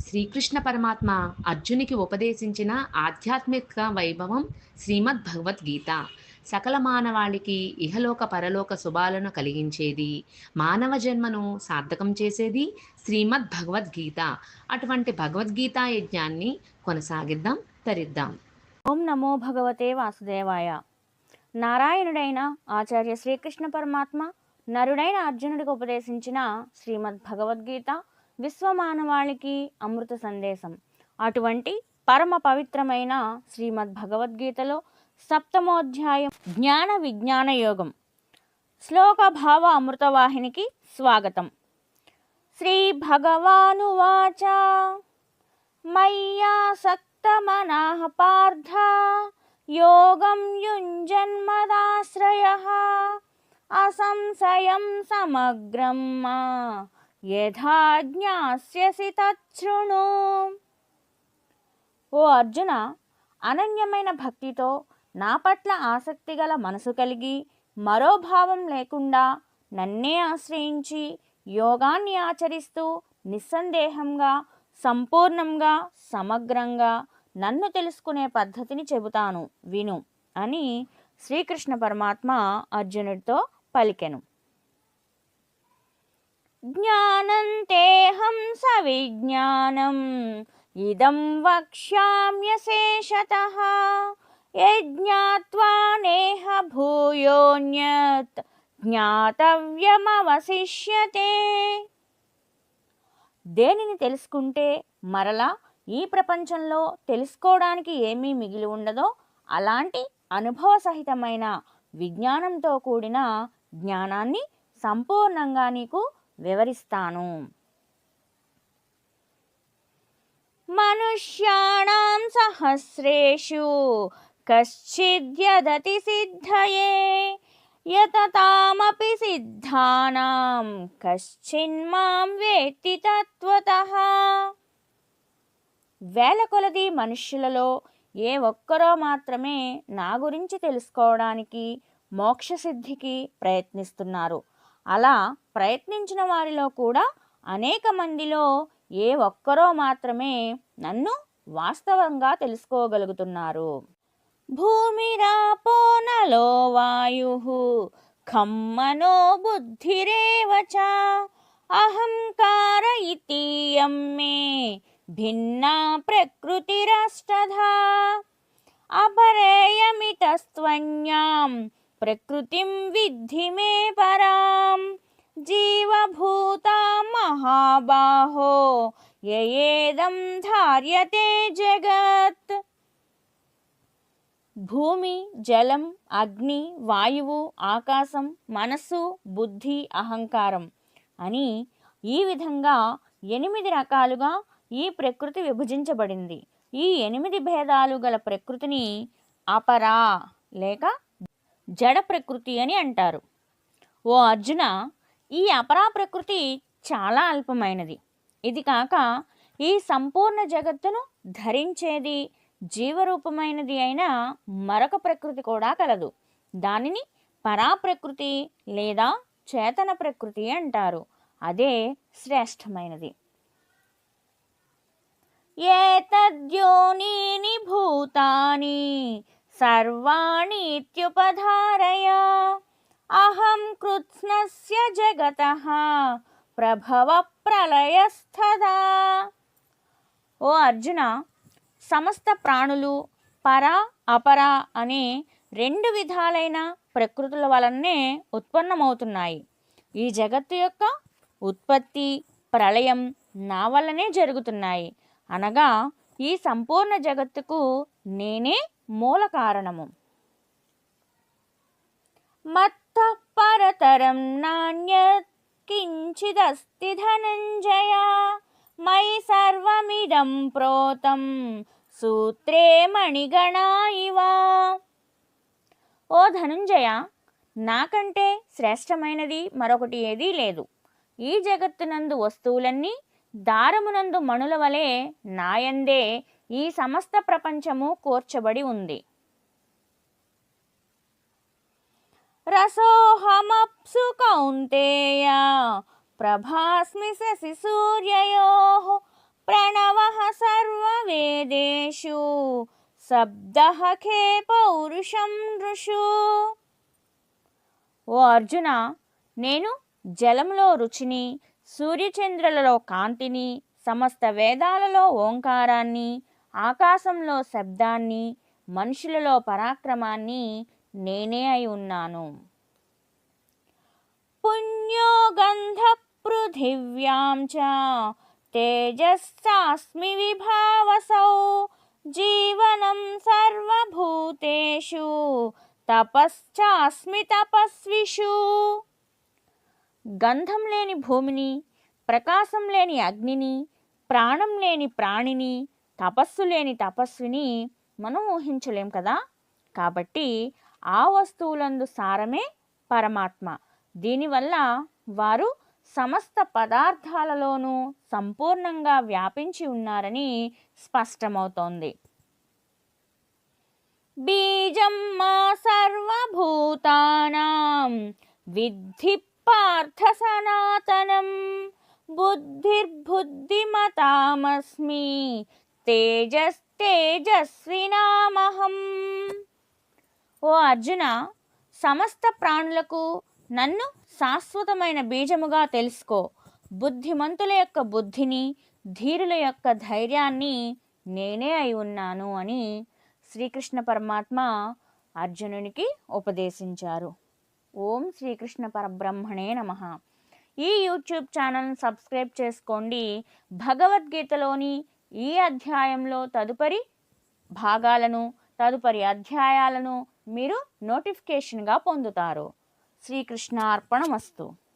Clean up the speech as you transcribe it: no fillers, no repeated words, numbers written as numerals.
శ్రీకృష్ణ పరమాత్మ అర్జునికి ఉపదేశించిన ఆధ్యాత్మిక వైభవం శ్రీమద్ భగవద్గీత. సకల మానవాళికి ఇహలోక పరలోక శుభాలను కలిగించేది, మానవ జన్మను సార్థకం చేసేది శ్రీమద్ భగవద్గీత. అటువంటి భగవద్గీతా యజ్ఞాన్ని కొనసాగిద్దాం, తరిద్దాం. ఓం నమో భగవతే వాసుదేవాయ. నారాయణుడైన ఆచార్య శ్రీకృష్ణ పరమాత్మ నరుడైన అర్జునుడికి ఉపదేశించిన శ్రీమద్ భగవద్గీత విశ్వమానవాళికి అమృత సందేశం. అటువంటి పరమ పవిత్రమైన శ్రీమద్ భగవద్గీతలో సప్తమోధ్యాయం జ్ఞాన విజ్ఞాన యోగం శ్లోక భావ అమృతవాహినికి స్వాగతం. శ్రీ భగవానువాచ మయ్యాసక్తమనః పార్థ యోగం యుంజన్మదాశ్రయః అసంశయం సమగ్రం మా యథా జ్ఞాస్యసి తచ్ఛృణు. ఓ అర్జున, అనన్యమైన భక్తితో నా పట్ల ఆసక్తి గల మనసు కలిగి మరో భావం లేకుండా నన్నే ఆశ్రయించి యోగాన్ని ఆచరిస్తూ నిస్సందేహంగా, సంపూర్ణంగా, సమగ్రంగా నన్ను తెలుసుకునే పద్ధతిని చెబుతాను, విను అని శ్రీకృష్ణ పరమాత్మ అర్జునుడితో పలికెను. జ్ఞానంతేహం సవిజ్ఞానం ఇదం వక్ష్యామ్యశేషతః యజ్ఞాత్వా నేహ భూయోన్యత్ జ్ఞాతవ్యమవశిష్యతే. దేనిని తెలుసుకుంటే మరలా ఈ ప్రపంచంలో తెలుసుకోవడానికి ఏమీ మిగిలి ఉండదో అలాంటి అనుభవ సహితమైన విజ్ఞానంతో కూడిన జ్ఞానాన్ని సంపూర్ణంగా నీకు వివరిస్తాను. మనుష్యాణం సహస్రేషు కశ్చిద్యదతి సిద్ధయే యతతామపి సిద్ధానాం కశ్చిన్మాం వేత్తి తత్వతః. వేల కొలది మనుష్యులలో ఏ ఒక్కరో మాత్రమే నా గురించి తెలుసుకోవడానికి మోక్షసిద్ధికి ప్రయత్నిస్తున్నారు. అలా ప్రయత్నించిన వారిలో కూడా అనేక మందిలో ఏ ఒక్కరో మాత్రమే నన్ను వాస్తవంగా తెలుసుకోగలుగుతున్నారు. భూమిరాపో నలో వాయుః ఖమ్మనో బుద్ధిరేవ చ అహంకార ఇతీయం మే భిన్నా ప్రకృతిరష్టధా అపరేయమితస్త్వన్యాం ప్రకృతిం విద్ధి మే పరాం జీవభూతా మహాబాహో యయేదం ధార్యతే జగత్. భూమి, జలం, అగ్ని, వాయువు, ఆకాశం, మనస్సు, బుద్ధి, అహంకారం అని ఈ విధంగా 8 రకాలుగా ఈ ప్రకృతి విభజించబడింది. ఈ 8 భేదాలు గల ప్రకృతిని అపరా లేక జడ ప్రకృతి అని అంటారు. ఓ అర్జున, ఈ అపరా ప్రకృతి చాలా అల్పమైనది. ఇది కాక ఈ సంపూర్ణ జగత్తును ధరించేది జీవరూపమైనది అయిన మరొక ప్రకృతి కూడా కలదు. దానిని పరాప్రకృతి లేదా చేతన ప్రకృతి అంటారు. అదే శ్రేష్టమైనది. ఏతద్యోనీని భూతాని సర్వాణి ఇత్యుపధారయ అహం కృత్స్నస్య జగతః ప్రభవ ప్రళయస్థదా. ఓ అర్జున, సమస్త ప్రాణులు పర అపర అనే 2 విధాలైన ప్రకృతుల వలనే ఉత్పన్నమవుతున్నాయి. ఈ జగత్తు యొక్క ఉత్పత్తి, ప్రళయం నా వల్లనే జరుగుతున్నాయి. అనగా ఈ సంపూర్ణ జగత్తుకు నేనే మూల కారణము. మత్తః పరతరం నాన్యత్ కించిదస్తి ధనంజయ మయి సర్వమిదం ప్రోతం సూత్రే మణిగణా ఇవ. ఓ ధనుంజయ, నాకంటే శ్రేష్టమైనది మరొకటి ఏదీ లేదు. ఈ జగత్తునందు వస్తువులన్నీ దారమునందు మణుల వలె నాయందే ఈ సమస్త ప్రపంచము కూర్చబడి ఉంది. రసోహమప్సు కౌంతేయ ప్రభాస్మి శశి సూర్యయోః ప్రణవ వేదేషు శబ్దః ఖే పౌరుషం నృషు. ఓ అర్జున, నేను జలంలో రుచిని, సూర్యచంద్రులలో కాంతిని, సమస్త వేదాలలో ఓంకారాన్ని, ఆకాశంలో శబ్దాన్ని, మనుషులలో పరాక్రమాన్ని నేనే అయి ఉన్నాను. పుణ్యో గంధ పృథివ్యాం చ తేజస్సాస్మి విభావసౌ జీవనం సర్వభూతేషు తపశ్చాస్మి తపస్విషు. గంధం లేని భూమిని, ప్రకాశం లేని అగ్నిని, ప్రాణం లేని ప్రాణిని, తపస్సు లేని తపస్విని మనం ఊహించలేం కదా. కాబట్టి ఆ వస్తువులందు సారమే పరమాత్మ. దీనివల్ల వారు సమస్త పదార్థాలలోనూ సంపూర్ణంగా వ్యాపించి ఉన్నారని స్పష్టమవుతోంది. బీజం మా సర్వభూతానాం విద్ధి పార్థ సనాతనం బుద్ధిర్బుద్ధిమతామస్మి తేజస్తేజస్వినామహం. ఓ అర్జున, సమస్త ప్రాణులకు నన్ను శాశ్వతమైన బీజముగా తెలుసుకో. బుద్ధిమంతుల యొక్క బుద్ధిని, ధీరుల యొక్క ధైర్యాన్ని నేనే అయి ఉన్నాను అని శ్రీకృష్ణ పరమాత్మ అర్జునునికి ఉపదేశించారు. ఓం శ్రీకృష్ణ పరబ్రహ్మణే నమః. ఈ యూట్యూబ్ ఛానల్ని సబ్స్క్రైబ్ చేసుకోండి. భగవద్గీతలోని ఈ అధ్యాయంలో తదుపరి భాగాలను, తదుపరి అధ్యాయాలను మీరు నోటిఫికేషన్గా పొందుతారు. శ్రీకృష్ణార్పణమస్తు.